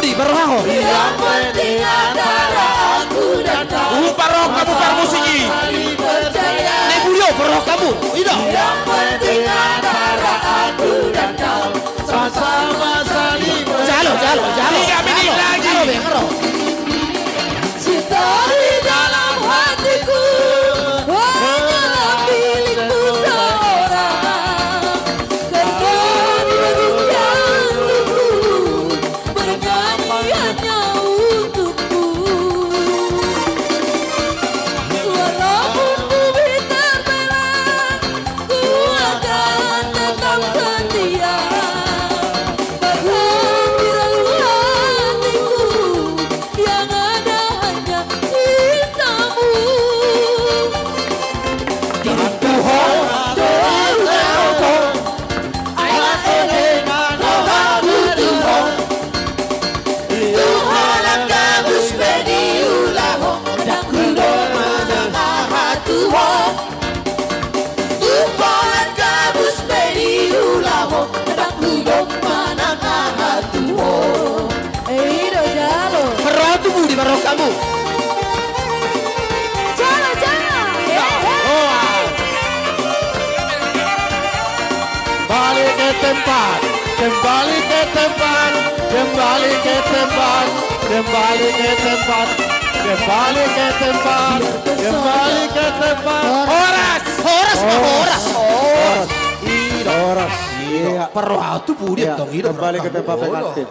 budi baroh aku. Yang penting antara aku dan kau. Baroh kamu permusiki. Saling percaya. Nebulio baroh kamu. Ida. Yang penting antara aku dan kau. Sama-sama saling percaya. Jalo. 3 menit lagi. Karo. Cinta di dalam hatiku hanyalah milikmu seorang. Karena di jantungku bernyanyi hanya untukmu. Walaupun bumi terbelah, ku akan tetap setia. Bahkan di dalam hatiku yang ada hanya cintamu. Tuhan akan bersedia ulang dan kulung menengah Tuhan. Tuhan akan bersedia ulang dan kulung menengah Tuhan. Ida jalo. Baroh tu budi baroh kamu. Jalo. Balik ke tempat, kembali ke tempat, kembali ke tempat, kembali ke tempat, kembali ke tempat, kembali ke tempat. Horas. Horas. Iya. Baroh tu budi Iya, dong. Ida kembali ke baroh tempat kamu. yang aktif.